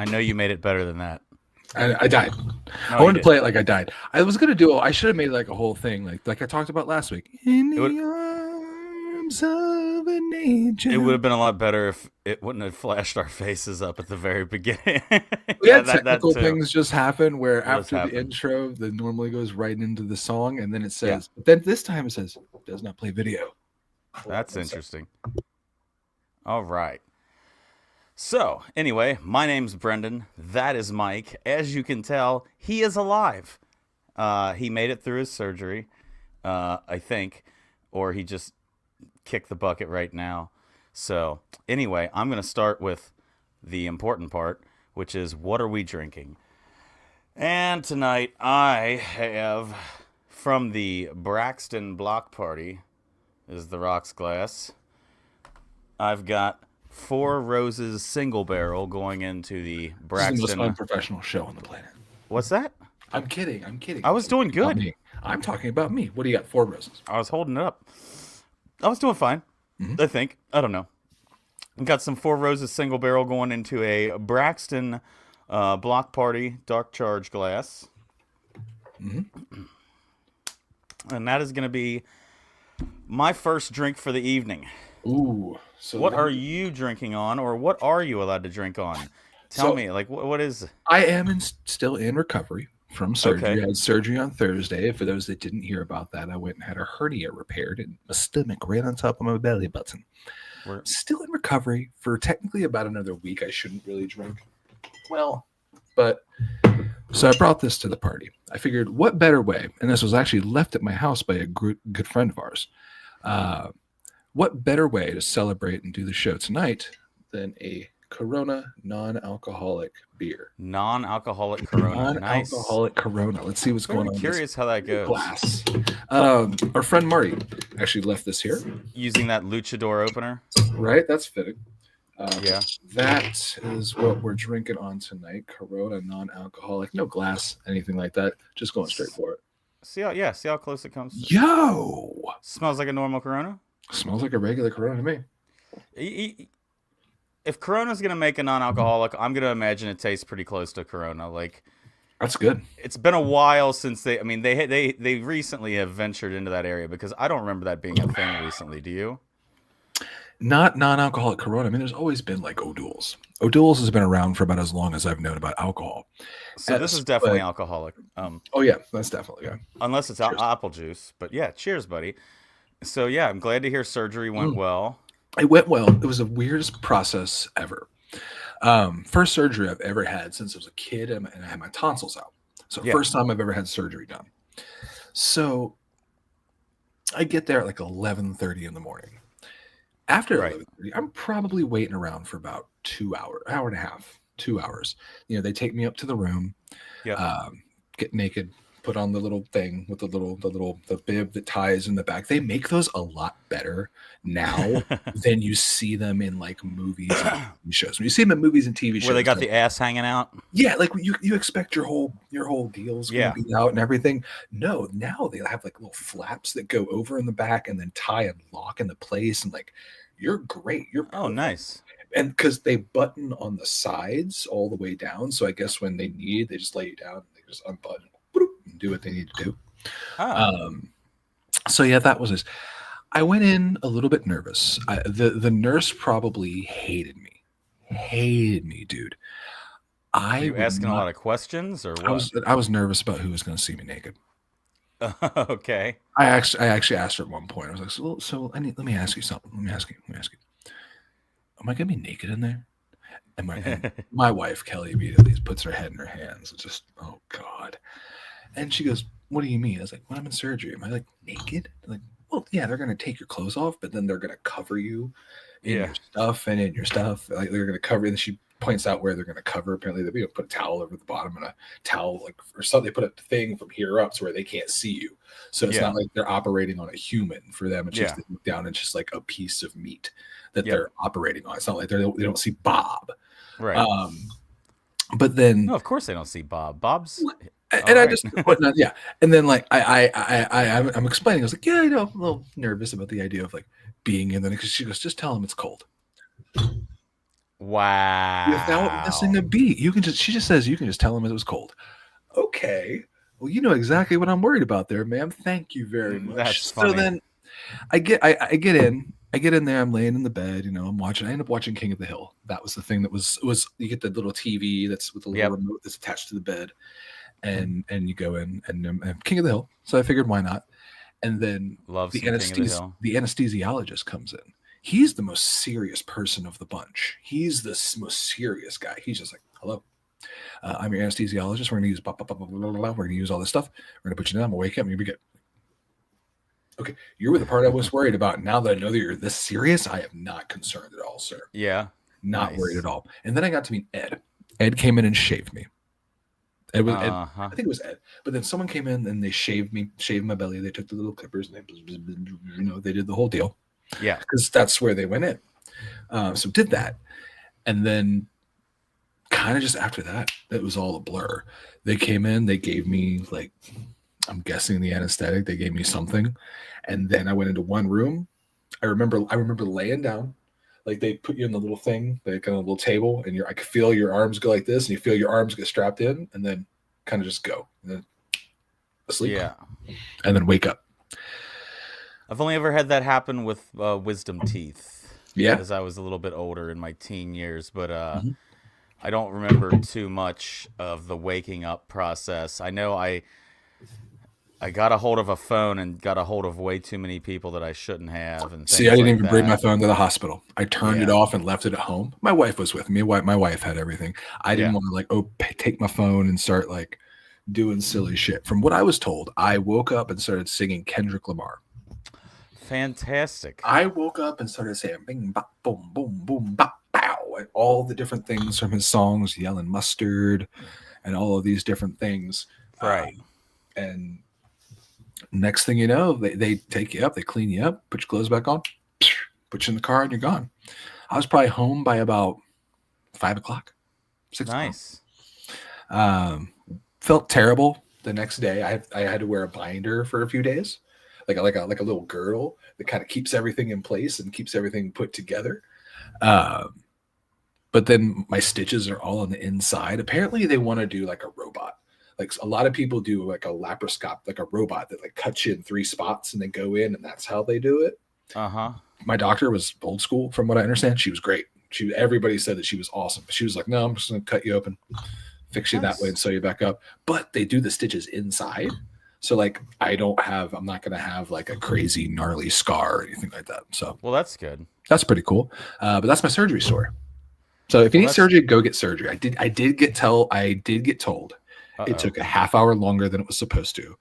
know you made it better than that. I died. No, I wanted to play it like I died. I was gonna do. I should have made like a whole thing, like I talked about last week. In the arms of an angel. It would have been a lot better if it wouldn't have flashed our faces up at the very beginning. We had technical things just happen where after the intro, that normally goes right into the song, and then it says, but then this time it says, does not play video. That's interesting. All right. So, anyway, my name's Brendon. That is Mike. As you can tell, he is alive. He made it through his surgery, I think, or he just kicked the bucket right now. So, anyway, I'm going to start with the important part, which is what are we drinking? And tonight I have from the Braxton Block Party is the rocks glass. I've got Four Roses single barrel going into the Braxton. This is the most unprofessional show on the planet. What's that? I'm kidding. I was doing good. I'm talking about me. What do you got? Four Roses. I was holding it up. I was doing fine. I think. I don't know. Got some Four Roses single barrel going into a Braxton Block Party Dark Charge glass. And that is going to be my first drink for the evening. Ooh. So what are you drinking on, or what are you allowed to drink on? Tell me, like, what is... I am still in recovery from surgery. Okay. I had surgery on Thursday. For those that didn't hear about that, I went and had a hernia repaired and my stomach right on top of my belly button. We're still in recovery for technically about another week. I shouldn't really drink. Well, but... So I brought this to the party. I figured, what better way, and this was actually left at my house by a good friend of ours, what better way to celebrate and do the show tonight than a Corona non-alcoholic beer? Non-alcoholic Corona. Non-alcoholic Corona. Let's see what's going on. I'm curious how that goes. Glass. Our friend Marty actually left this here. Using that luchador opener. Right, that's fitting. Yeah. That is what we're drinking on tonight. Corona non-alcoholic. No glass, anything like that. Just going straight for it. See how close it comes. Yo! Smells like a normal Corona? Smells like a regular Corona to me. If Corona's going to make a non-alcoholic, I'm going to imagine it tastes pretty close to Corona. Like, that's good. It's been a while since they recently have ventured into that area, because I don't remember that being a thing recently. Do you? Not non-alcoholic Corona. I mean, there's always been like O'Doul's. O'Doul's has been around for about as long as I've known about alcohol. So this is definitely alcoholic. Oh yeah, that's definitely unless it's apple juice. But yeah, cheers, buddy. So yeah, I'm glad to hear surgery went well. It went well. It was the weirdest process ever. First surgery I've ever had since I was a kid, and I had my tonsils out. So first time I've ever had surgery done. So I get there at like 11:30 in the morning. After 11:30, I'm probably waiting around for about 2 hours, hour and a half, 2 hours. You know, they take me up to the room, get naked, put on the little thing with the bib that ties in the back. They make those a lot better now than you see them in like movies and TV shows. When you see them in movies and TV shows, where they got the ass hanging out. Yeah, like you expect your whole deal's gonna be out and everything. No, now they have like little flaps that go over in the back and then tie and lock into place, and like you're great. You're perfect. Oh, nice. And because they button on the sides all the way down, so I guess when they need, they just lay you down and they just unbutton. Do what they need to do. So yeah, that was this. I went in a little bit nervous. The nurse probably hated me, dude. Were you asking a lot of questions, or what? I was nervous about who was going to see me naked. Okay. I actually asked her at one point. I was like, so let me ask you something. Let me ask you. Am I going to be naked in there? And my wife Kelly immediately puts her head in her hands. It's just, oh God. And she goes, what do you mean? I was like, when I'm in surgery, am I like naked? Like, well, yeah, they're going to take your clothes off, but then they're going to cover you in your stuff and in your stuff. Like they're going to cover you. And she points out where they're going to cover. Apparently, they put a towel over the bottom and a towel, like, or something. They put a thing from here up so where they can't see you. So it's not like they're operating on a human for them. It's just they look down and it's just like a piece of meat that they're operating on. It's not like they don't see Bob. Right. But then, no, of course they don't see Bob. Bob's. And I just whatnot, and then like I'm explaining. I was like, I'm a little nervous about the idea of like being in the next. She goes, just tell him it's cold. without missing Wow. a beat. She just says you can just tell him it was cold. Okay. Well, you know exactly what I'm worried about there, ma'am. Thank you very much. That's So funny. then I get in there, I'm laying in the bed, I'm watching. I end up watching King of the Hill. That was the thing that was you get the little TV that's with a little Yep. remote that's attached to the bed, and you go in and King of the Hill. So I figured why not? And then Love some King of the Hill. the anesthesiologist comes in. He's the most serious person of the bunch. He's the most serious guy. He's just like, hello. I'm your anesthesiologist. We're going to use blah, blah, blah, blah, blah, blah. We're going to use all this stuff. We're going to put you down. I'm going to wake up and you'll be good. Okay, you were the part I was worried about. Now that I know that you're this serious, I am not concerned at all, sir. Yeah. Not Nice. worried at all. And then I got to meet Ed. Ed came in and shaved me. Ed was Ed, Uh-huh. I think it was Ed. But then someone came in and they shaved my belly. They took the little clippers and they did the whole deal. Yeah. Because that's where they went in. So did that. And then kind of just after that, it was all a blur. They came in, they gave me like, I'm guessing the anesthetic. They gave me something, and then I went into one room. I remember laying down, like they put you in the little thing, the kind of little table, and I could feel your arms go like this, and you feel your arms get strapped in, and then kind of just go, and then asleep, Yeah. and then wake up. I've only ever had that happen with wisdom teeth. Yeah. As I was a little bit older in my teen years, but Mhm. I don't remember too much of the waking up process. I know I got a hold of a phone and got a hold of way too many people that I shouldn't have, and See, I things didn't like even bring my that. phone to the hospital. I turned it Yeah. off and left it at home. My wife was with me. My wife had everything. I didn't Yeah. want to take my phone and start like doing silly shit. From what I was told, I woke up and started singing Kendrick Lamar. Fantastic. I woke up and started saying bing bop boom boom boom bop bow and all the different things from his songs, yelling mustard and all of these different things. Right. And next thing you know, they take you up, they clean you up, put your clothes back on, put you in the car, and you're gone. I was probably home by about 5 o'clock, 6 o'clock. Nice. Felt terrible the next day. I had to wear a binder for a few days, like a little girdle that kind of keeps everything in place and keeps everything put together. But then my stitches are all on the inside. Apparently, they want to do like a robot. Like a lot of people do like a laparoscope, like a robot that like cuts you in 3 spots and they go in, and that's how they do it. Uh-huh. My doctor was old school, from what I understand. She was great. Everybody said that she was awesome. She was like, no, I'm just going to cut you open, fix you that way, and sew you back up. But they do the stitches inside. So like I'm not going to have like a crazy gnarly scar or anything like that. So Well, that's good. that's pretty cool. But that's my surgery story. So if you need surgery, go get surgery. I did get told it took a half hour longer than it was supposed to.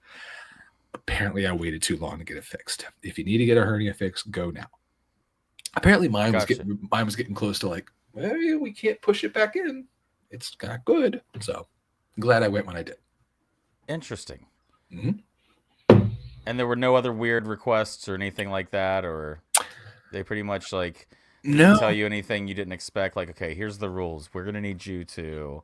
Apparently I waited too long to get it fixed. If you need to get a hernia fixed, go now. Apparently mine was getting close to like, well, we can't push it back in. It's not good. So I'm glad I went when I did. Interesting. Mm-hmm. And there were no other weird requests or anything like that, or they pretty much like No. didn't tell you anything you didn't expect. Like, okay, here's the rules. We're gonna need you to.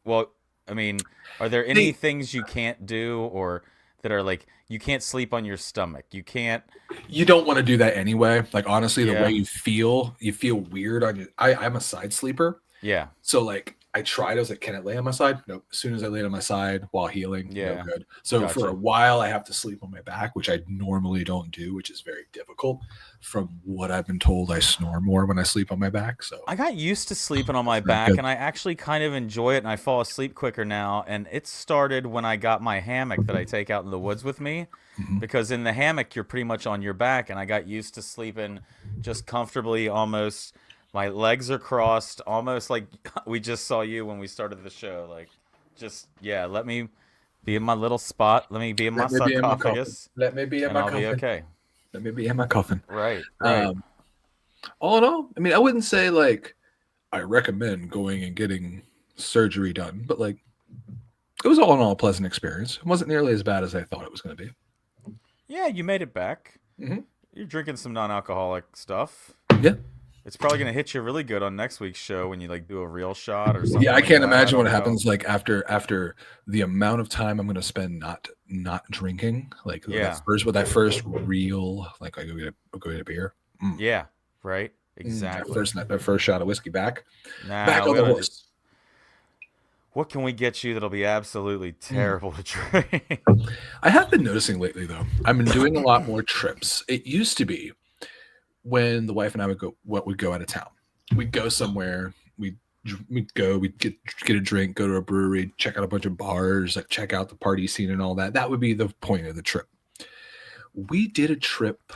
Well, I mean, are there any things you can't do, or that are like you can't sleep on your stomach? You can't. You don't want to do that anyway. Like honestly, the way you feel weird on your. I'm a side sleeper. Yeah. So like I tried. I was like, can I lay on my side? Nope. As soon as I laid on my side while healing, no good. So for a while, I have to sleep on my back, which I normally don't do, which is very difficult. From what I've been told, I snore more when I sleep on my back. So I got used to sleeping on my back, and I actually kind of enjoy it, and I fall asleep quicker now. And it started when I got my hammock that I take out in the woods with me, because in the hammock you're pretty much on your back, and I got used to sleeping just comfortably, almost. My legs are crossed, almost like we just saw you when we started the show. Like, just, let me be in my little spot. Let me be in my sarcophagus. Let me be in my coffin. I'll be okay. Let me be in my coffin. Right. All in all, I mean, I wouldn't say like I recommend going and getting surgery done, but like it was all in all a pleasant experience. It wasn't nearly as bad as I thought it was going to be. Yeah, you made it back. Mm-hmm. You're drinking some non-alcoholic stuff. Yeah. It's probably going to hit you really good on next week's show when you like do a real shot or something. Yeah, I can't imagine what happens like after the amount of time I'm going to spend not drinking. Like that first real, like I go get a beer. Yeah, right. Exactly. Their first shot of whiskey back Now, on the horse. what can we get you that'll be absolutely Mm. terrible to drink? I have been noticing lately, though. I've been doing a lot more trips. It used to be when the wife and I would go out of town. We'd go somewhere. We'd get a drink, go to a brewery, check out a bunch of bars, like check out the party scene and all that. That would be the point of the trip. We did a trip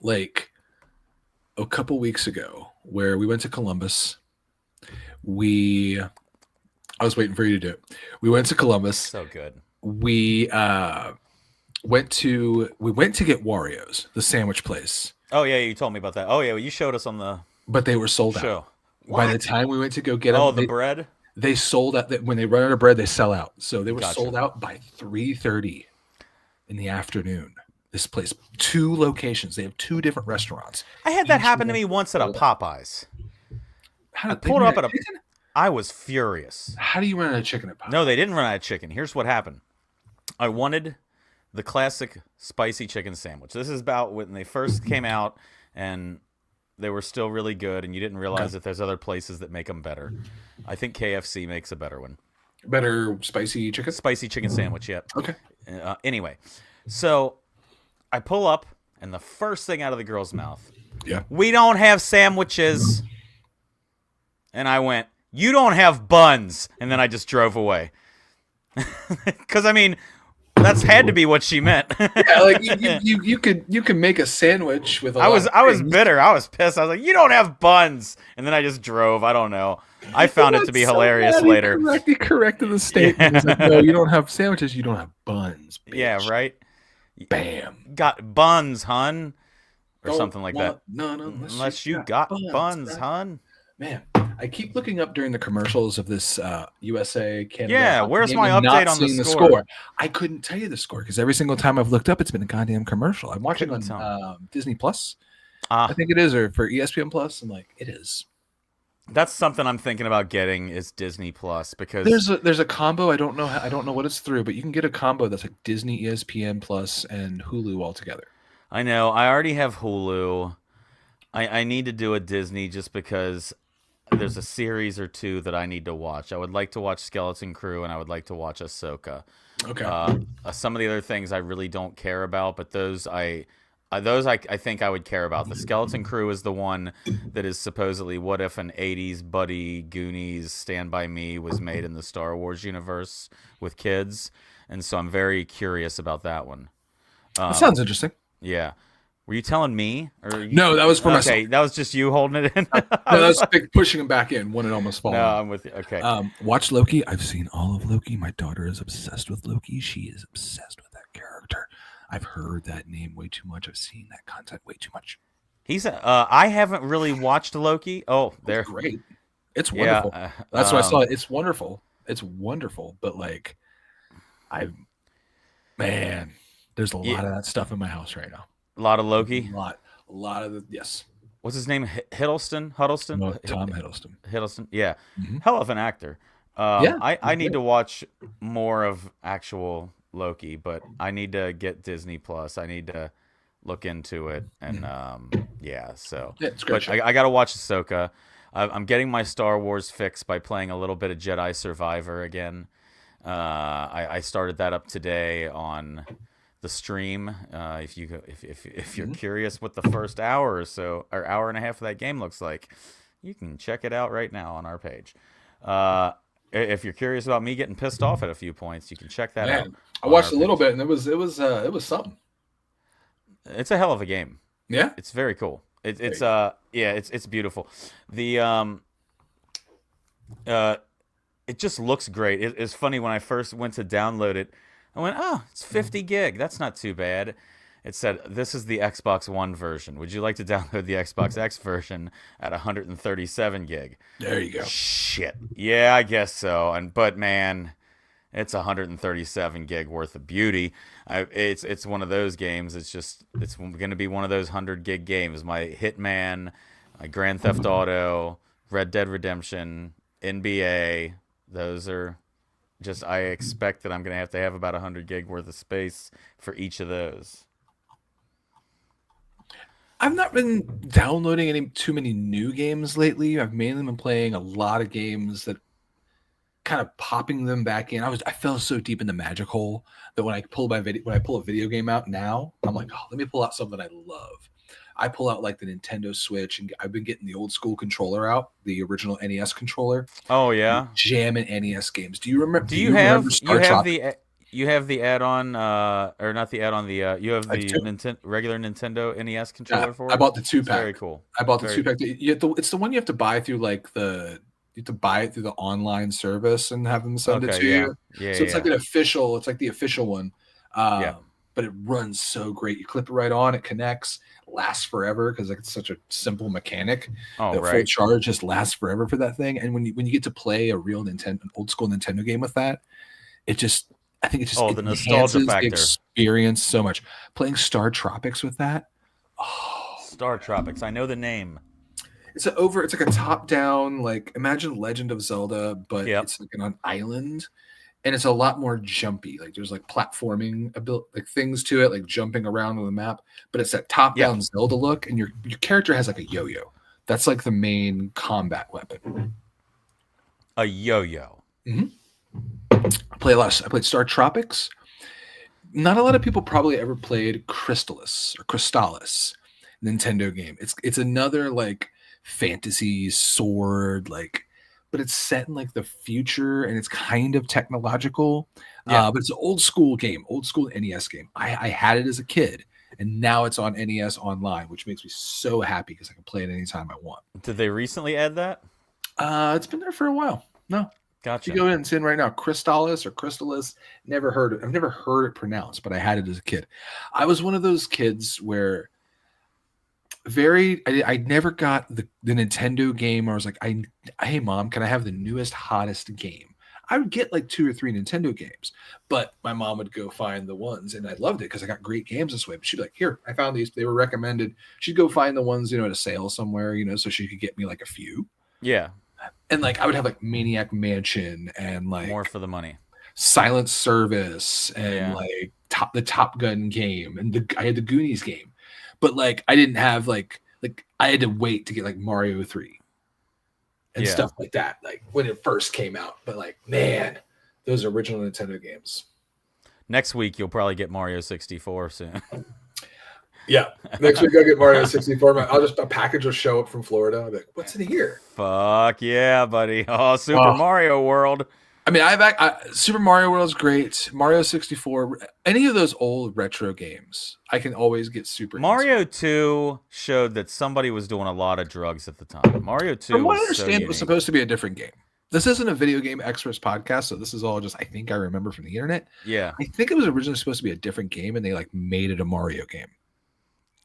like a couple weeks ago where we went to Columbus. I was waiting for you to do it. We went to Columbus. So good. We went to get Wario's, the sandwich place. Oh yeah, you told me about that. Oh yeah, well, you showed us on the But they were sold show. out. By the time we went to go get them, Oh, the bread? They sold out. When they run out of bread, they sell out. So they were Gotcha. sold out by 3:30 in the afternoon. This place, 2 locations. They have 2 different restaurants. I had that happen to me once at a Popeyes. I pulled up at I was furious. How do you run out of chicken at Popeyes? No, they didn't run out of chicken. Here's what happened. I wanted the classic spicy chicken sandwich. This is about when they first came out, and they were still really good, and you didn't realize that there's other places that make them better. I think KFC makes a better one. Better spicy chicken? Spicy chicken sandwich, yeah. Okay. Anyway, so I pull up, and the first thing out of the girl's mouth, Yeah. "We don't have sandwiches." And I went, "You don't have buns." And then I just drove away. Because, I mean, that's had to be what she meant. Yeah, like you can make a sandwich with a lot of I was things. bitter. I was pissed. I was like, "You don't have buns." And then I just drove. I don't know. I found it to be That's so hilarious bad. later. He corrected the statement. He's like, no, you don't have sandwiches. You don't have buns. Bitch. Yeah, right? Bam. Got buns, hun. Or Don't something like that. want none Unless you got buns, hun. Man, I keep looking up during the commercials of this USA Canada. Yeah, hockey where's game my and update not on the seeing score? I couldn't tell you the score because every single time I've looked up, it's been a goddamn commercial. I'm watching Couldn't on Disney Plus. Ah. I think it is, or for ESPN Plus. I'm like, it is. That's something I'm thinking about getting is Disney Plus because There's a combo. I don't know what it's through, but you can get a combo that's like Disney, ESPN Plus, and Hulu all together. I know I already have Hulu. I need to do a Disney just because there's a series or two that I need to watch. I would like to watch Skeleton Crew and I would like to watch Ahsoka. Okay. Some of the other things I really don't care about, but those I think I would care about. The Skeleton Crew is the one that is supposedly what if an 80s buddy Goonies Stand By Me was made in the Star Wars universe with kids. And so I'm very curious about that one. That sounds interesting. Yeah. Were you telling me? No, that was for myself. Okay, that was just you holding it in? No, that's pushing him back in when it almost falls. No, I'm with you. Okay. Watch Loki. I've seen all of Loki. My daughter is obsessed with Loki. She is obsessed with that character. I've heard that name way too much. I've seen that content way too much. I haven't really watched Loki. Oh, there. Great. It's wonderful. Yeah, That's why I saw it. It's wonderful. It's wonderful. But like, there's a lot of that stuff in my house right now. A lot of Loki. A lot of the yes. What's his name? Huddleston? No, Tom Hiddleston. Hiddleston. Yeah. Mm-hmm. Hell of an actor. Yeah, I need to watch more of actual Loki, but I need to get Disney Plus. I need to look into it, and yeah. So, yeah, it's great. But I got to watch Ahsoka. I'm getting my Star Wars fix by playing a little bit of Jedi Survivor again. I started that up today on the stream. If you're curious what the first hour or so or hour and a half of that game looks like, you can check it out right now on our page. If you're curious about me getting pissed off at a few points, you can check that out. I watched a little bit, and it was something. It's a hell of a game. Yeah, it's very cool. It's beautiful. The it just looks great. It's funny when I first went to download it, I went, oh, it's 50 gig. That's not too bad. It said, this is the Xbox One version. Would you like to download the Xbox X version at 137 gig? There you go. Shit. Yeah, I guess so. But man, it's 137 gig worth of beauty. It's one of those games. It's going to be one of those 100 gig games. My Hitman, my Grand Theft Auto, Red Dead Redemption, NBA. Those are just, I expect that I'm going to have about 100 gig worth of space for each of those. I've not been downloading too many new games lately. I've mainly been playing a lot of games that kind of popping them back in. I fell so deep in the magic hole that when I pull a video game out now, I'm like, oh, let me pull out something I love. I pull out like the Nintendo Switch, and I've been getting the old school controller out, the original NES controller. Oh yeah. Jamming NES games. Do you remember? Do Do you you remember have Star Tropics? you have the add-on or not the add-on you have I the do. regular Nintendo NES Yeah, controller I for it? bought the two It's very pack. cool. I bought the Very two pack. It's the one you have to buy through you have to buy it through the online service and have them send it okay, to yeah. you. Yeah, So it's like yeah. it's like the official one. Yeah. But it runs so great. You clip it right on, it connects, lasts forever because like it's such a simple mechanic. Oh, The full right. charge just lasts forever for that thing. And when you get to play an old school Nintendo game with that, it just I think Oh, it the nostalgia enhances the factor. experience so much. Playing Star Tropics with that. Oh, Star Tropics. I know the name. it's like a top down, like imagine Legend of Zelda, but Yep. it's like on an island, and it's a lot more jumpy. Like there's like platforming like things to it, like jumping around on the map, but it's that top Yeah. down Zelda look, and your character has like a yo-yo. That's like the main combat weapon. A yo-yo. I played Star Tropics. Not a lot of people probably ever played Crystalis Nintendo game. It's another like fantasy sword, like, but it's set in like the future and it's kind of technological. Yeah. But it's an old school NES game. I had it as a kid, and now it's on NES Online, which makes me so happy because I can play it anytime I want. Did they recently add that? It's been there for a while. No, if you Gotcha. go in and see it right now, Crystalis, never heard it. I've never heard it pronounced, but I had it as a kid. I was one of those kids where I never got the Nintendo game where I was like, hey mom, can I have the newest, hottest game? I would get like 2 or 3 Nintendo games, but my mom would go find the ones, and I loved it because I got great games this way. But she'd be like, here, I found these. They were recommended. She'd go find the ones, at a sale somewhere, so she could get me like a few. Yeah. And like I would have like Maniac Mansion and More like for the money. Silent Service and Yeah. like the Top Gun game, and I had the Goonies game, but like I didn't have like I had to wait to get like Mario 3 and Yeah. stuff like that, like when it first came out. But like, man, those original Nintendo games. Next week you'll probably get Mario 64 soon. Yeah, next week I'll get Mario 64. A package will show up from Florida. I'll be like, what's in here? Fuck yeah, buddy. Oh, Super Mario World. I mean, Super Mario World is great. Mario 64, any of those old retro games, I can always get super. Mario 2 showed that somebody was doing a lot of drugs at the time. Mario 2 From what I was so understand, it was unique. supposed to be a different game. This isn't a video game experts podcast, so this is all just I think I remember from the internet. Yeah. I think it was originally supposed to be a different game, and they like made it a Mario game.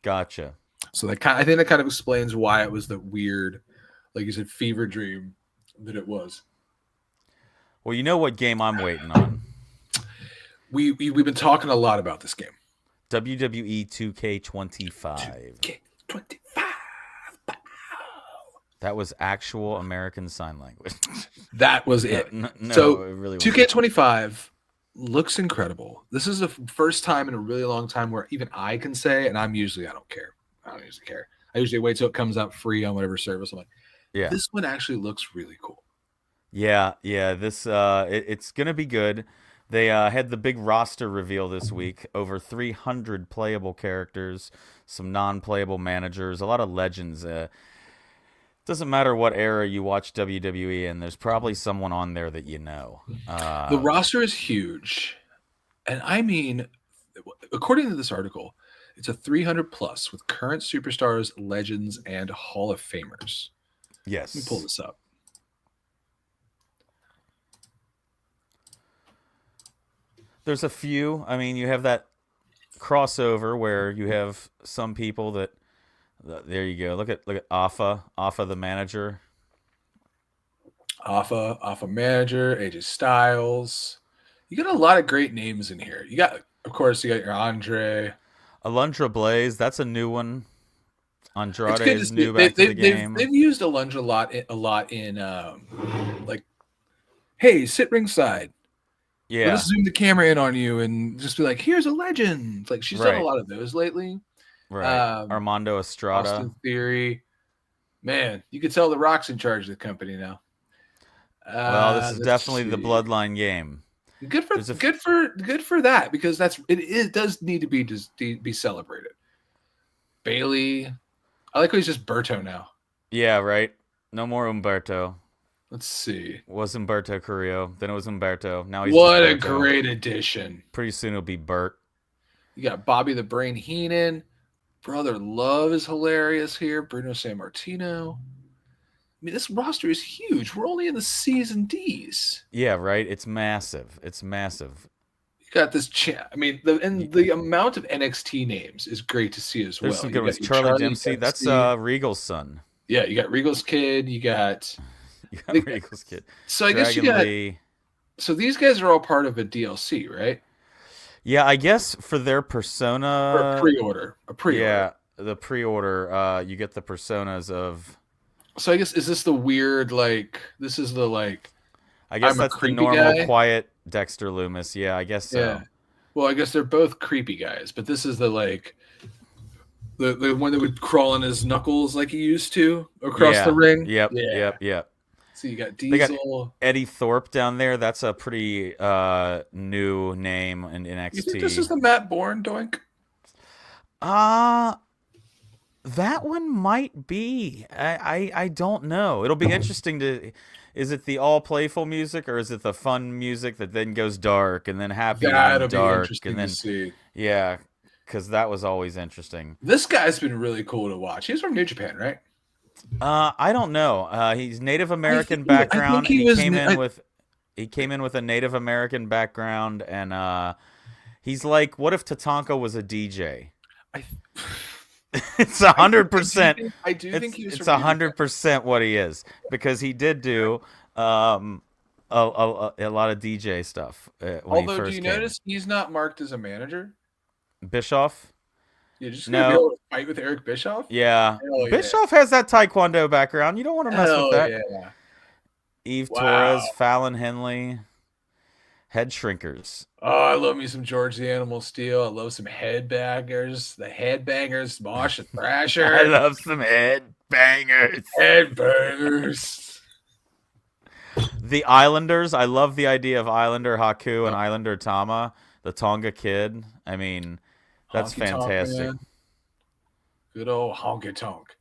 Gotcha. So I think that kind of explains why it was the weird, like you said, fever dream that it was. Well, you know what game I'm waiting on? We've been talking a lot about this game. WWE 2K25. 2K25. That was actual American Sign Language. That was it. No, So it really was. 2K25 looks incredible. This is the first time in a really long time where even I can say, and I don't usually care. I don't usually care. I usually wait till it comes out free on whatever service. I'm like, Yeah. this one actually looks really cool. Yeah. This it's gonna be good. They had the big roster reveal this week. Over 300 playable characters, some non-playable managers, a lot of legends. Doesn't matter what era you watch WWE in, there's probably someone on there that you know. The roster is huge, and I mean, according to this article, it's a 300 plus with current superstars, legends, and Hall of Famers. Yes. Let me pull this up. There's a few. I mean, you have that crossover where you have some people that. There you go. Look at Alpha the manager. Alpha manager, AJ Styles. You got a lot of great names in here. You got your Andre. Alundra Blaze. That's a new one. Andrade is new they, back to the game. They've used Alundra a lot in like, hey, sit ringside. Yeah. Let's zoom the camera in on you and just be like, here's a legend. Like she's done Right. a lot of those lately. Right. Armando Estrada. Austin Theory. Man, you could tell The Rock's in charge of the company now. Well, this is Let's definitely the see. bloodline game. Good for good for that, because it does need to be celebrated. Bailey, I like how he's just Berto now. Yeah, right. No more Umberto. Let's see. Was Umberto Carrillo. Then it was Umberto. Now he's What just a Berto. great addition. Pretty soon it'll be Bert. You got Bobby the Brain Heenan. Brother Love is hilarious here. Bruno Sammartino. I mean, this roster is huge. We're only in the C's and D's. Yeah, right. It's massive. It's massive. You got this I mean, the amount of NXT names is great to see as well. There's some good ones. Charlie Dempsey. That's Regal's son. Yeah, you got Regal's kid. You got Regal's kid. So I guess you got. Lee. So these guys are all part of a DLC, right? Yeah, I guess for their persona. Or a pre-order. Yeah, the pre-order. You get the personas of. So I guess is this the weird this is the I guess that's the normal quiet Dexter Lumis. Yeah, I guess so. Yeah. Well, I guess they're both creepy guys, but this is the the one that would crawl on his knuckles like he used to across the ring. Yep. So you got Diesel. They got Eddie Thorpe down there. That's a pretty new name in NXT. You think this is the Matt Bourne doink? That one might be. I don't know. It'll be interesting to. Is it the all playful music, or is it the fun music that then goes dark and then happy and dark and then? To see. Yeah, because that was always interesting. This guy's been really cool to watch. He's from New Japan, right? I don't know. He's Native American background. He came in with a Native American background, and he's like, what if Tatanka was a DJ? It's 100%. I do think he's. It's 100% what he is, because he did do a lot of DJ stuff. Although, do you notice he's not marked as a manager? Bischoff. You're just gonna be able to fight with Eric Bischoff? Yeah. Bischoff has that Taekwondo background. You don't want to mess with that. Yeah. Eve Torres, Fallon Henley, Head Shrinkers. Oh, I love me some George the Animal Steel. I love some headbangers. The headbangers, Mosh and Thrasher. I love some headbangers. Headbangers. The Islanders. I love the idea of Islander Haku and Islander Tama, the Tonga Kid. I mean, that's fantastic. Tonk, good old honky tonk.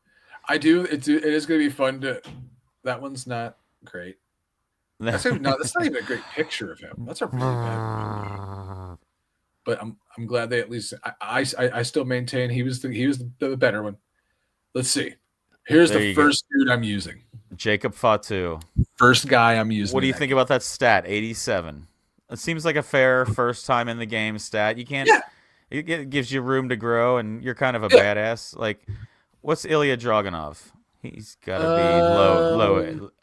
I do. It is going to be fun to. That one's not great. That's not even a great picture of him. That's a really bad. But I'm glad they at least. I still maintain he was the better one. Let's see. Here's the first dude I'm using. Jacob Fatu. First guy I'm using. What do you think about that stat? 87. It seems like a fair first time in the game stat. You can't. Yeah. It gives you room to grow, and you're kind of a badass. Like, what's Ilya Dragunov? He's got to be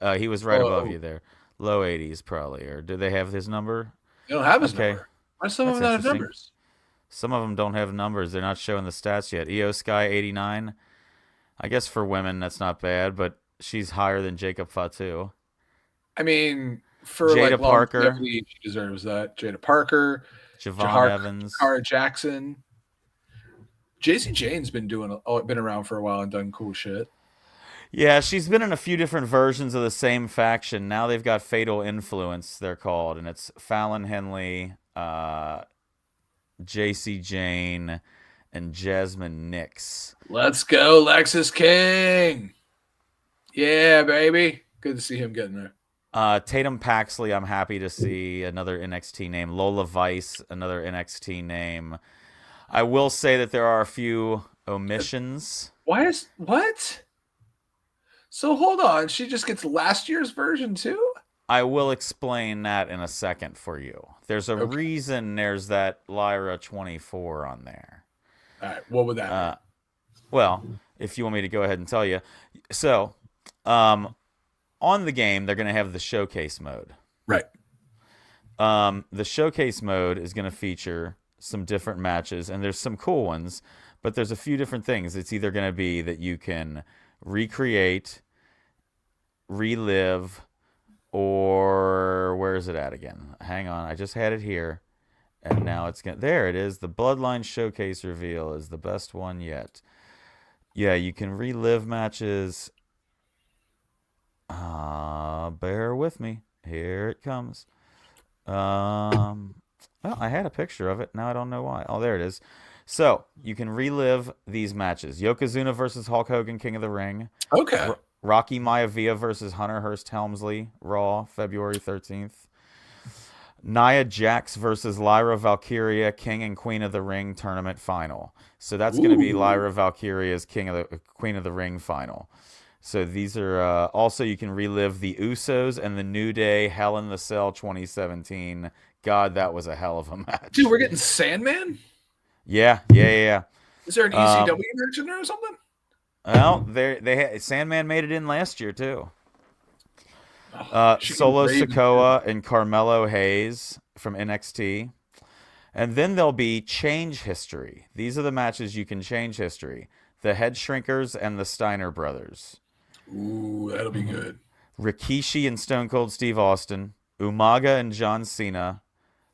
low. He was right above you there. Low 80s probably. Or do they have his number? They don't have his number. Why some of them not have numbers? Some of them don't have numbers. They're not showing the stats yet. EO Sky 89. I guess for women that's not bad, but she's higher than Jacob Fatu. I mean, for Jada Parker, she deserves that. Jada Parker, Javon Evans, Cara Jackson. JC Jane's been around for a while and done cool shit. Yeah, she's been in a few different versions of the same faction. Now they've got Fatal Influence, they're called, and it's Fallon Henley, JC Jane, and Jasmine Nix. Let's go, Lexus King. Yeah, baby. Good to see him getting there. Tatum Paxley, I'm happy to see another NXT name. Lola Vice, another NXT name. I will say that there are a few omissions. What? So hold on, she just gets last year's version too? I will explain that in a second for you. There's a reason there's that Lyra 24 on there. All right, what would that mean? Well, if you want me to go ahead and tell you. So, on the game, they're going to have the showcase mode. Right. The showcase mode is going to feature some different matches, and there's some cool ones, but there's a few different things. It's either going to be that you can recreate, relive, or where is it at again? Hang on, I just had it here. And now it's going to... There it is. The Bloodline Showcase reveal is the best one yet. Yeah, you can relive matches. Bear with me. Here it comes. Well, I had a picture of it. Now I don't know why. Oh, there it is. So you can relive these matches: Yokozuna versus Hulk Hogan, King of the Ring. Okay. Rocky Maivia versus Hunter Hearst Helmsley, Raw, February 13th. Nia Jax versus Lyra Valkyria, King and Queen of the Ring tournament final. So that's going to be Lyra Valkyria's Queen of the Ring final. So these are also, you can relive the Usos and the New Day Hell in the Cell 2017. God, that was a hell of a match. Dude, we're getting Sandman? Yeah. Is there an ECW match in there or something? Well, Sandman made it in last year too. Solo Sikoa and Carmelo Hayes from NXT. And then there'll be Change History. These are the matches you can change history. The Head Shrinkers and the Steiner Brothers. Ooh, that'll be good. Rikishi and Stone Cold Steve Austin. Umaga and John Cena.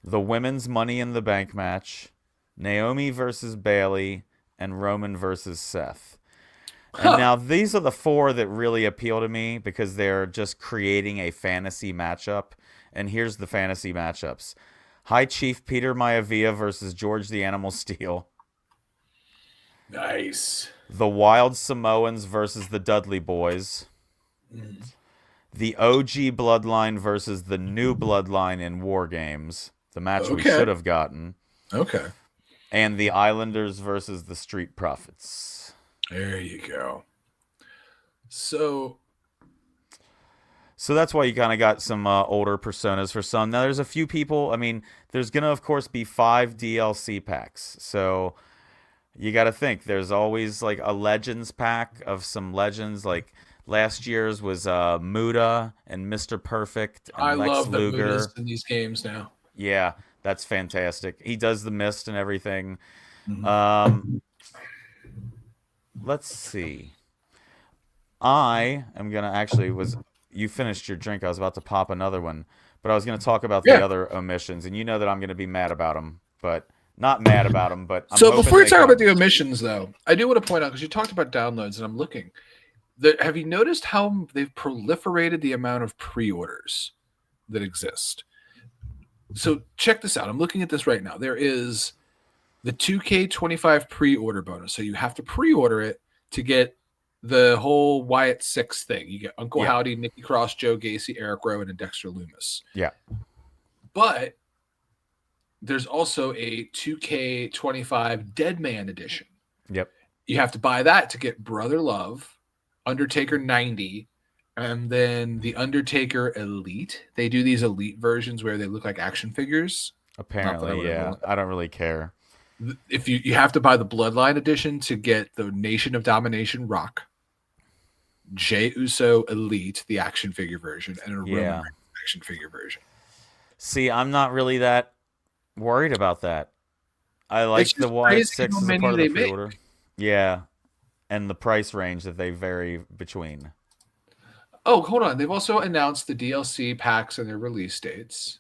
The Women's Money in the Bank match. Naomi versus Bayley. And Roman versus Seth. And now these are the four that really appeal to me because they're just creating a fantasy matchup. And here's the fantasy matchups. High Chief Peter Maivia versus George the Animal Steel. Nice. The Wild Samoans versus the Dudley Boys. The OG Bloodline versus the new Bloodline in War Games. The match we should have gotten. Okay. And the Islanders versus the Street Profits. There you go. So that's why you kind of got some older personas for some. Now, there's a few people. I mean, there's going to, of course, be 5 DLC packs. So you got to think. There's always like a Legends pack of some legends. Like last year's was Muda and Mr. Perfect and I Lex love Luger. that Muda's in these games now. Yeah, that's fantastic. He does the mist and everything. Let's see. I am going to actually you finished your drink. I was about to pop another one, but I was going to talk about the other omissions, and you know that I'm going to be mad about them, but not mad about them, but So before you talk about the omissions, though, I do want to point out, because you talked about downloads, and I'm looking. Have you noticed how they've proliferated the amount of pre-orders that exist? So check this out. I'm looking at this right now. There is the 2K25 pre-order bonus. So you have to pre-order it to get the whole Wyatt 6 thing. You get Uncle Howdy, Nikki Cross, Joe Gacy, Eric Rowan, and Dexter Lumis. Yeah. But there's also a 2K25 Dead Man edition. Yep. You have to buy that to get Brother Love, Undertaker 90, and then the Undertaker Elite. They do these Elite versions where they look like action figures. Apparently, yeah. I don't really care. If you have to buy the Bloodline edition to get the Nation of Domination Rock, Jey Uso Elite, the action figure version, and a Roman action figure version. See, I'm not really that worried about that. I like the Wyatt 6 as a part of the pre-order. Yeah, and the price range that they vary between. Oh, hold on. They've also announced the DLC packs and their release dates.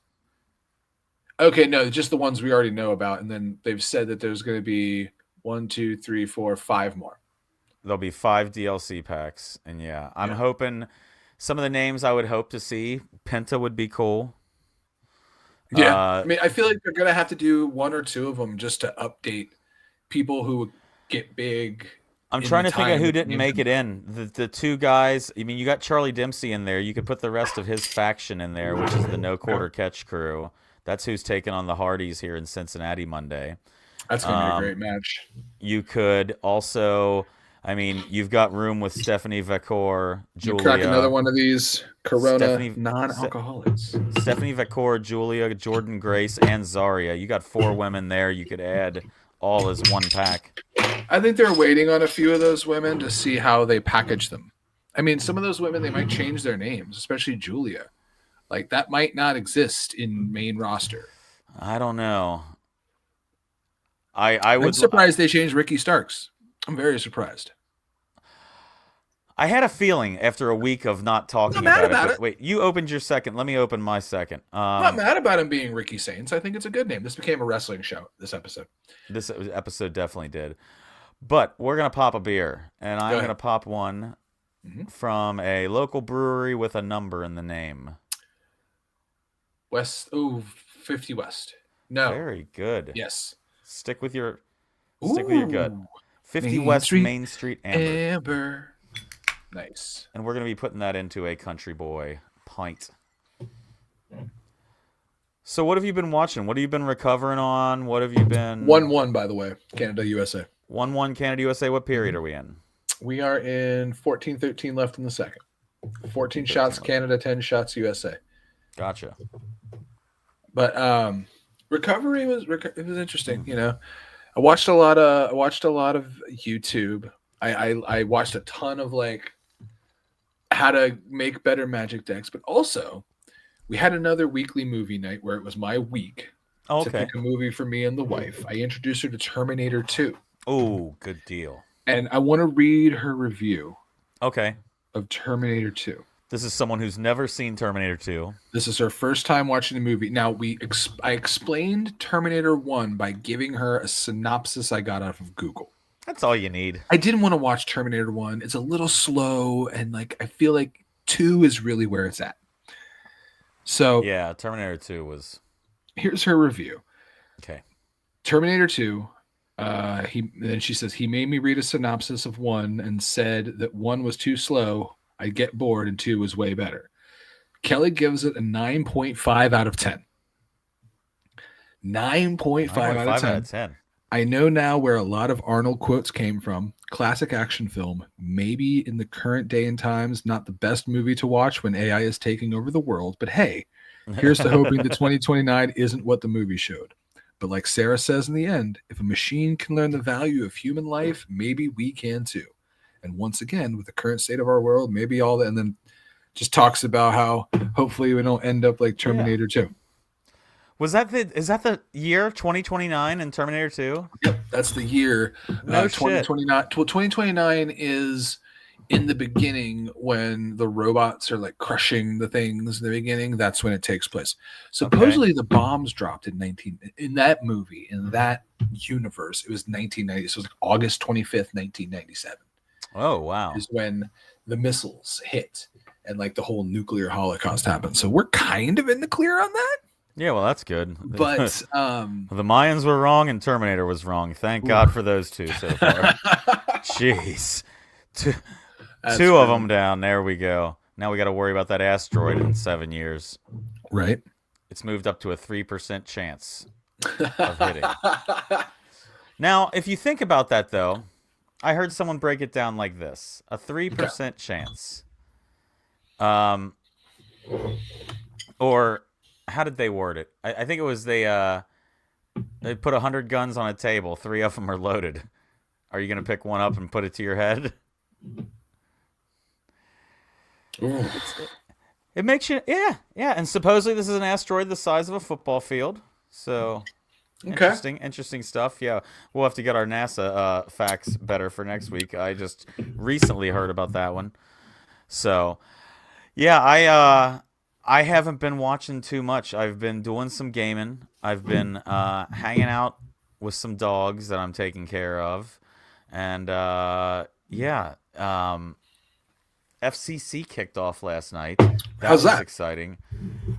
Okay, no, just the ones we already know about. And then they've said that there's going to be 1, 2, 3, 4, 5 more. There'll be 5 DLC packs. And I'm hoping some of the names I would hope to see. Penta would be cool. Yeah. I mean, I feel like they're going to have to do 1 or 2 of them just to update people who get big. I'm trying to think of who didn't make it in. The 2 guys, I mean, you got Charlie Dempsey in there. You could put the rest of his faction in there, which is the No Quarter Catch crew. That's who's taking on the Hardys here in Cincinnati Monday. That's going to be a great match. You could also, I mean, you've got room with Stephanie Vacor, Julia. You crack another one of these Corona non-alcoholics. Stephanie Vacor, Julia, Jordan Grace, and Zarya. You got 4 women there you could add all as one pack. I think they're waiting on a few of those women to see how they package them. I mean, some of those women, they might change their names, especially Julia. Like, that might not exist in main roster. I don't know. I'm surprised they changed Ricky Starks. I'm very surprised. I had a feeling after a week of not I'm not talking mad about it, about but it. wait, you opened your second. Let me open my second. I'm not mad about him being Ricky Saints. I think it's a good name. This became a wrestling show, this episode. This episode definitely did. But we're going to pop a beer, and Go I'm going to ahead. pop one hmm from a local brewery with a number in the name. West, ooh, 50 West. No. Very good. Yes. Stick with your gut. Ooh. 50 Main West Street Main Street Amber. Amber. Nice. And we're going to be putting that into a Country Boy pint. So what have you been watching? What have you been recovering on? What have you been 1-1, by the way. Canada, USA. 1-1 Canada USA? What period are we in? We are in 14-13 left in the second. 14 shots Canada, 10 shots USA. Gotcha. But recovery was interesting, you know. I watched a lot of YouTube. I watched a ton of like how to make better magic decks, but also we had another weekly movie night where it was my week Oh, to okay. pick a movie for me and the wife. I introduced her to Terminator 2. Oh, good deal. And I want to read her review Okay. of Terminator 2. This is someone who's never seen Terminator 2. This is her first time watching the movie. Now, I explained Terminator 1 by giving her a synopsis I got out of Google. That's all you need. I didn't want to watch Terminator 1. It's a little slow, and like I feel like 2 is really where it's at. So Yeah, Terminator 2 was here's her review. okay. Terminator 2. Then she says he made me read a synopsis of 1 and said that 1 was too slow. I'd get bored, and 2 was way better. Kelly gives it a 9.5 out of 10. 9.5 out of 10. 10. I know now where a lot of Arnold quotes came from. Classic action film. Maybe in the current day and times, not the best movie to watch when AI is taking over the world. But hey, here's to hoping that 2029 isn't what the movie showed. But like Sarah says in the end, if a machine can learn the value of human life, maybe we can too. And once again, with the current state of our world, maybe all that, and then just talks about how hopefully we don't end up like Terminator 2. Is that the year 2029 in Terminator 2? Yep, that's the year. No 2029. Well, 2029 is in the beginning when the robots are like crushing the things in the beginning. That's when it takes place. Supposedly the bombs dropped in that movie, in that universe. It was 1990. So it was like August 25th, 1997. Oh, wow. Is when the missiles hit and like the whole nuclear holocaust happened. So we're kind of in the clear on that. Yeah, well, that's good. But the Mayans were wrong and Terminator was wrong. Thank God for those two so far. Jeez. Two of them down. There we go. Now we got to worry about that asteroid in 7 years. Right. It's moved up to a 3% chance of hitting. Now, if you think about that, though, I heard someone break it down like this: a 3% chance. Or how did they word it? I think it was they put 100 guns on a table. 3 of them are loaded. Are you going to pick one up and put it to your head? It makes you, yeah. And supposedly this is an asteroid the size of a football field. So interesting stuff. Yeah, we'll have to get our NASA facts better for next week. I just recently heard about that one. So, yeah, I haven't been watching too much. I've been doing some gaming. I've been hanging out with some dogs that I'm taking care of. And, FCC kicked off last night. How's that? Was exciting.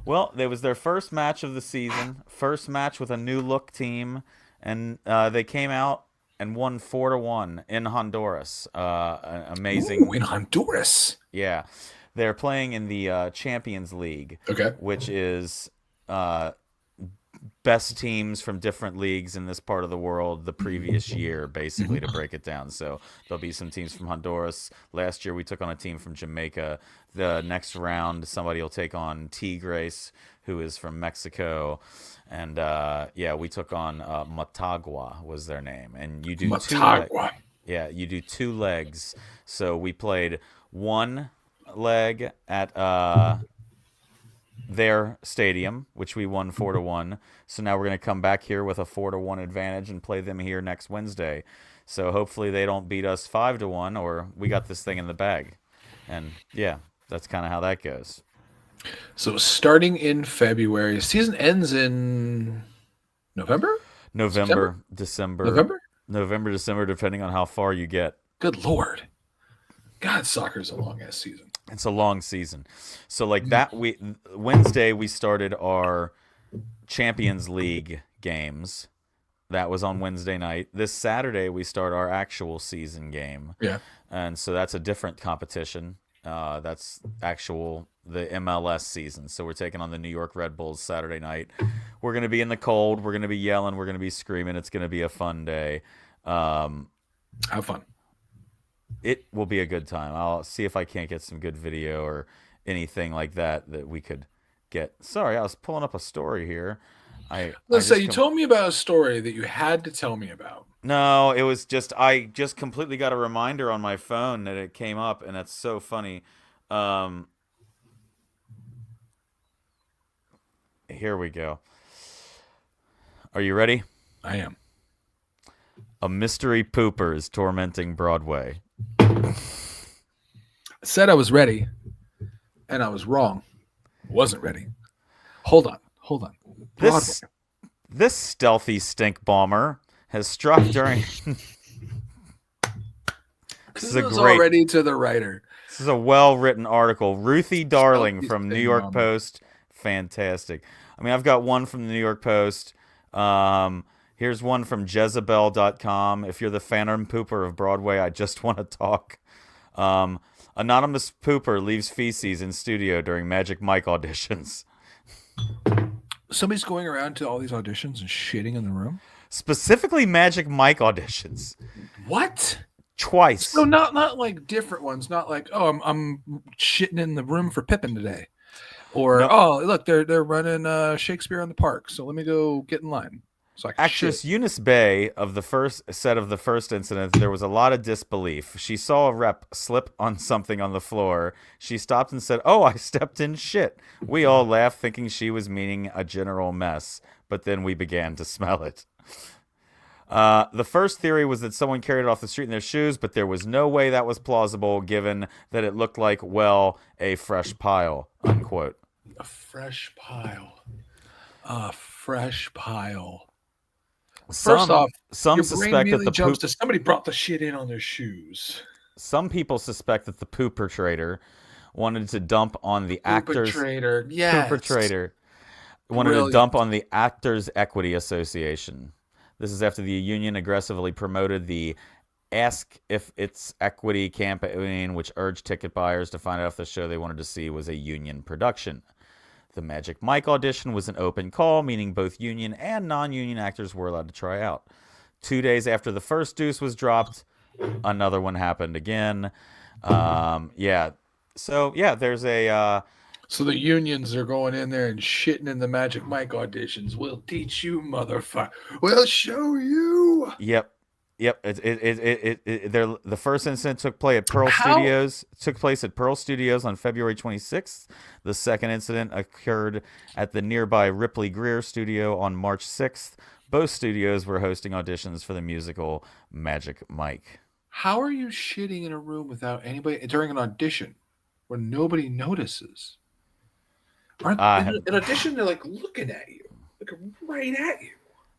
Well, it was their first match of the season. First match with a new look team. And they came out and won 4-1 in Honduras. Amazing. Ooh, in Honduras. Yeah. They're playing in the Champions League, which is best teams from different leagues in this part of the world the previous year, basically, to break it down. So there'll be some teams from Honduras. Last year we took on a team from Jamaica. The next round, somebody will take on Tigres, who is from Mexico. And, we took on Matagua was their name. And you do Matagua. you do 2 legs. So we played 1 leg at their stadium, which we won 4-1. So now we're going to come back here with a 4-1 advantage and play them here next Wednesday. So hopefully they don't beat us 5-1, or we got this thing in the bag. And yeah, that's kind of how that goes. So starting in February, season ends in November, September, November, December, November. November, December, depending on how far you get. Good Lord, God, soccer's a long ass season. It's a long season. So like that Wednesday we started our Champions League games. That was on Wednesday night. This Saturday we start our actual season game. Yeah. And so that's a different competition. That's the MLS season. So we're taking on the New York Red Bulls Saturday night. We're going to be in the cold. We're going to be yelling. We're going to be screaming. It's going to be a fun day. Have fun. It will be a good time. I'll see if I can't get some good video or anything like that we could get. Sorry, I was pulling up a story here. Let's say you told me about a story that you had to tell me about. No, it was just I just completely got a reminder on my phone that it came up, and that's so funny. Here we go. Are you ready? I am. A mystery pooper is tormenting Broadway. I said I was ready, and I was wrong. I wasn't ready. Hold on. This stealthy stink bomber has struck during. This is already to the writer. This is a well-written article. Ruthie Darling from New York Post. Fantastic. I mean, I've got one from the New York Post. Here's one from Jezebel.com. If you're the phantom pooper of Broadway, I just want to talk. Anonymous pooper leaves feces in studio during Magic Mike auditions. Somebody's going around to all these auditions and shitting in the room? Specifically Magic Mike auditions. What? Twice. So not like different ones. Not like, oh, I'm shitting in the room for Pippin today. Or, oh, look, they're running Shakespeare on the Park, so let me go get in line. So Actress Eunice Bay of the first incident, there was a lot of disbelief. She saw a rep slip on something on the floor. She stopped and said, "Oh, I stepped in shit." We all laughed, thinking she was meaning a general mess, but then we began to smell it. The first theory was that someone carried it off the street in their shoes, but there was no way that was plausible given that it looked like, well, a fresh pile, unquote. A fresh pile. A fresh pile. First off, some suspect that the somebody brought the shit in on their shoes. Some people suspect that the poop perpetrator wanted to dump on the actors. Perpetrator wanted to dump on the Actors Equity Association. This is after the union aggressively promoted the Ask If It's Equity campaign, which urged ticket buyers to find out if the show they wanted to see was a union production. The Magic Mike audition was an open call, meaning both union and non-union actors were allowed to try out. 2 days after the first deuce was dropped, another one happened again. Yeah. So, yeah, there's a... So the unions are going in there and shitting in the Magic Mike auditions. We'll teach you, motherfucker. We'll show you. Yep. The first incident took place at Pearl Studios. Took place at Pearl Studios on February 26th. The second incident occurred at the nearby Ripley Greer Studio on March 6th. Both studios were hosting auditions for the musical Magic Mike. How are you shitting in a room without anybody during an audition where nobody notices? In an audition, they're like looking at you, looking right at you.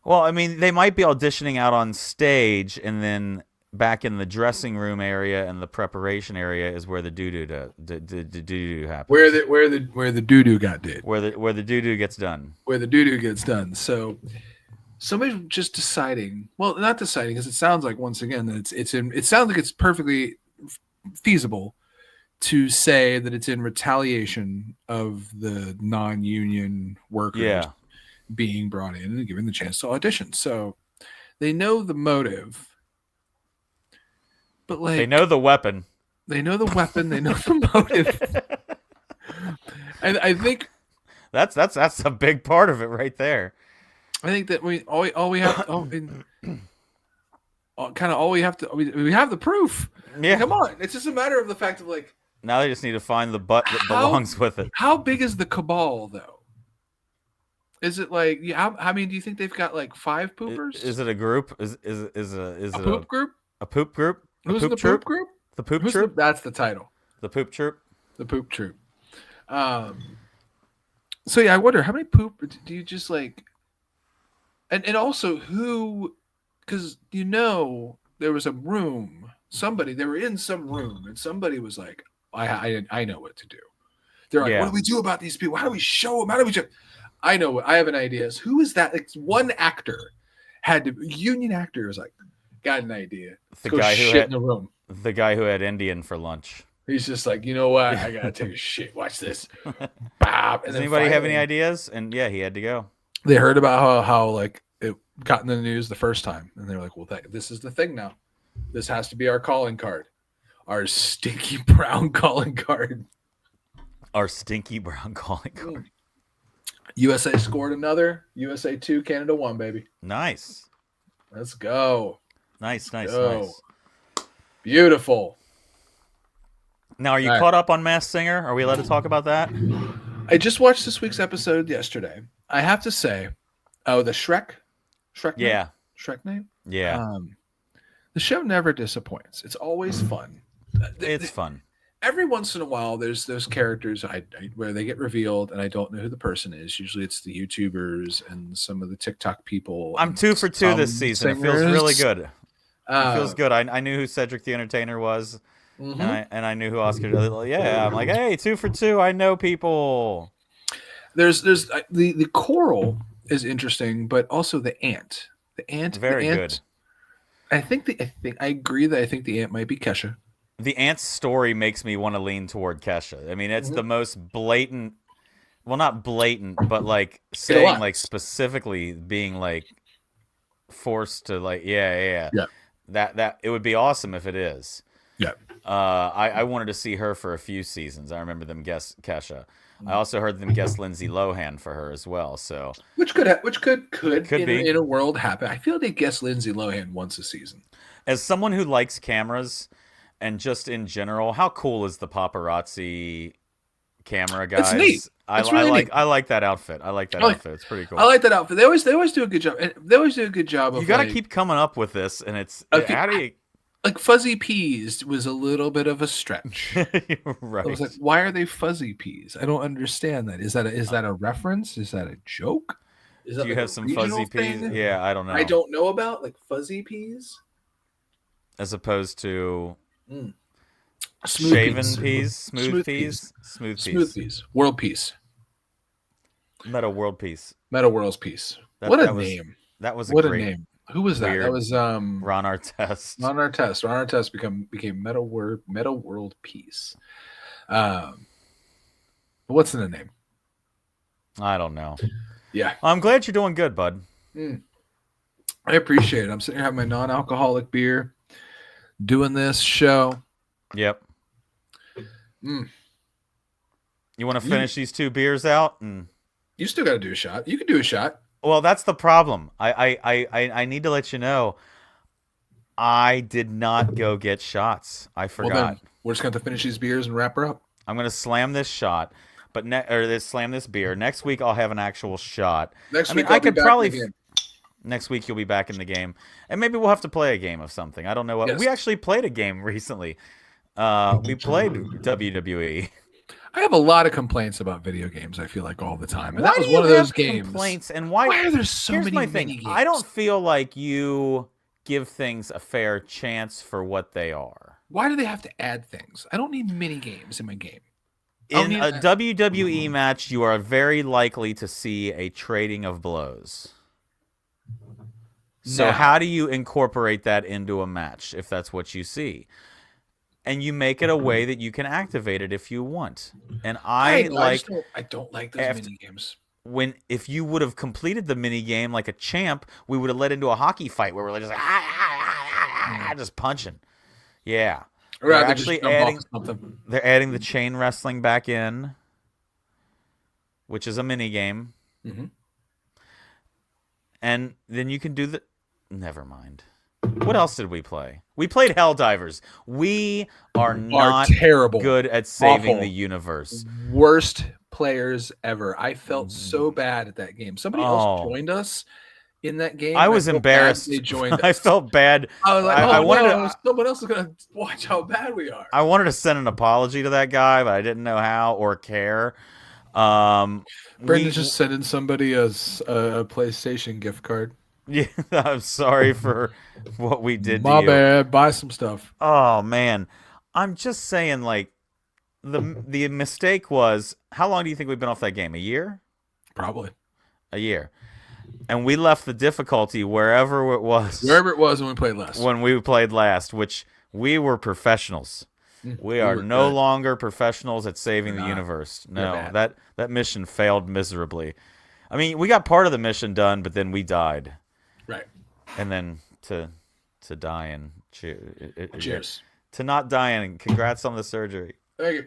Well, I mean, they might be auditioning out on stage, and then back in the dressing room area and the preparation area is where the doo-doo happens. Where the doo-doo got did. Where the doo-doo gets done. Where the doo-doo gets done. So somebody's just deciding. Well, not deciding, because it sounds like, once again, that it sounds like it's perfectly feasible to say that it's in retaliation of the non-union workers. Yeah. Being brought in and given the chance to audition. So they know the motive, but like, they know the weapon. They know the motive. And I think that's a big part of it right there. I think that we have the proof. Yeah. Come on. It's just a matter of the fact of like, now they just need to find the butt that belongs with it. How big is the cabal though? Is it like? Yeah, I mean, do you think they've got like 5 poopers? Is it a group? Is it a poop group? A poop group? Who's the poop group? The poop troop? That's the title. The poop troop. The poop troop. So yeah, I wonder how many poop do you just like, and also who, because there was a room. They were in some room, and somebody was like, I know what to do. They're like, what do we do about these people? How do we show them? How do we show? I know. I have an idea. Who is that? Like one actor union actor was like, got an idea. The guy who had in the room. The guy who had Indian for lunch. He's just like, you know what? I gotta take a shit. Watch this. Bob. Does anybody have any ideas? And yeah, he had to go. They heard about how like it got in the news the first time, and they were like, well, this is the thing now. This has to be our calling card, our stinky brown calling card. Our stinky brown calling card. USA scored another. USA 2, Canada 1, baby. Nice. Let's go. Nice. Beautiful. Now, are you caught up on Masked Singer? Are we allowed to talk about that? I just watched this week's episode yesterday. I have to say, the Shrek yeah. name? Shrek name? Yeah. The show never disappoints. It's always fun. It's fun. Every once in a while, there's those characters where they get revealed, and I don't know who the person is. Usually, it's the YouTubers and some of the TikTok people. I'm 2 for 2 this season. Singers. It feels really good. It feels good. I knew who Cedric the Entertainer was, and I knew who Oscar. Yeah, I'm like, hey, 2 for 2. I know people. There's the coral is interesting, but also the ant. Very good. I agree that I think the ant might be Kesha. The ant's story makes me want to lean toward Kesha. I mean, it's the most blatant, well, not blatant, but like saying like specifically being like forced to like, yeah. That it would be awesome if it is. Yeah. I wanted to see her for a few seasons. I remember them guess Kesha. I also heard them guess Lindsay Lohan for her as well. So which could be in a world happen. I feel they guess Lindsay Lohan once a season. As someone who likes cameras and just in general, how cool is the paparazzi camera guys? It's neat. I like that outfit. I like that outfit. It's pretty cool. I like that outfit. They always do a good job. They always do a good job. You got to keep coming up with this, and it's how do you? Like Fuzzy Peas was a little bit of a stretch. Right. I was like, why are they Fuzzy Peas? I don't understand that. Is that a reference? Is that a joke? Do you have some Fuzzy Peas? Yeah, I don't know. I don't know about like Fuzzy Peas, as opposed to shaven peas, smooth peas. World Peace. Meta World Peace. Meta World's Peace. What a name! That was a name. Who was that? That was Ron Artest. Ron Artest became Meta World Peace. What's in the name? I don't know. Yeah, I'm glad you're doing good, bud. I appreciate it. I'm sitting here having my non-alcoholic beer, doing this show. Yep. You want to finish these 2 beers out? You still got to do a shot. You can do a shot. Well, that's the problem. I need to let you know. I did not go get shots. I forgot. Well, then we're just going to finish these beers and wrap her up. I'm going to slam this shot, but slam this beer. Next week I'll have an actual shot. Next week Next week you'll be back in the game, and maybe we'll have to play a game of something. I don't know what. Yes. We actually played a game recently. We played WWE. I have a lot of complaints about video games. I feel like all the time, and that was one of those games. Complaints, and why are there so many mini games? I don't feel like you give things a fair chance for what they are. Why do they have to add things? I don't need mini games in my game. In a WWE match, you are very likely to see a trading of blows. So how do you incorporate that into a match if that's what you see? And you make it a way that you can activate it if you want. And I don't like those mini games. If you would have completed the mini game like a champ, we would have led into a hockey fight where we're just like just punching. Yeah. They're actually they're adding the chain wrestling back in, which is a mini game. And then you can do never mind. What else did we play? We played Helldivers. We are not terrible, good at saving the universe. Worst players ever. I felt so bad at that game. Somebody else joined us, in that game. I was felt bad embarrassed. They joined I us. felt bad. I was like, I oh wanted no, to. someone else is gonna watch how bad we are. I wanted to send an apology to that guy, but I didn't know how or care. Brendon's just sending somebody a PlayStation gift card. Yeah, I'm sorry for what we did My to you. bad. Buy some stuff. Oh man, I'm just saying, like the mistake was, how long do you think we've been off that game? A year? Probably. A year. And we left the difficulty wherever it was. Wherever it was when we played last. When we played last, which we were professionals. We are no longer professionals at saving the universe. No, that mission failed miserably. I mean, we got part of the mission done, but then we died. Right. And then to die and cheers. To not dying, and congrats on the surgery. Thank you.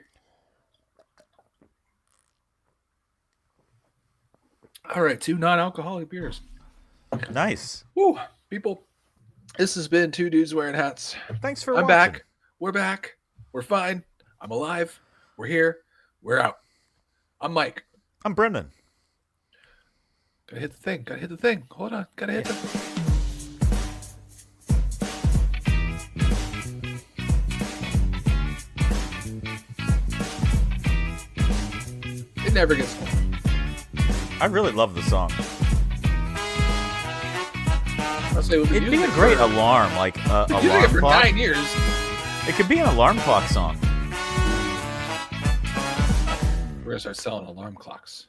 All right, 2 non-alcoholic beers. Nice. Woo, people. This has been 2 Dudes Wearing Hats. Thanks for watching. watching. Back. We're back. We're fine. I'm alive. We're here. We're out. I'm Mike. I'm Brendon. Gotta hit the thing. Hold on. Gotta hit the... It never gets old. I really love the song. It'd be a great alarm, like alarm for clock. 9 years. It could be an alarm clock song. We're gonna start selling alarm clocks.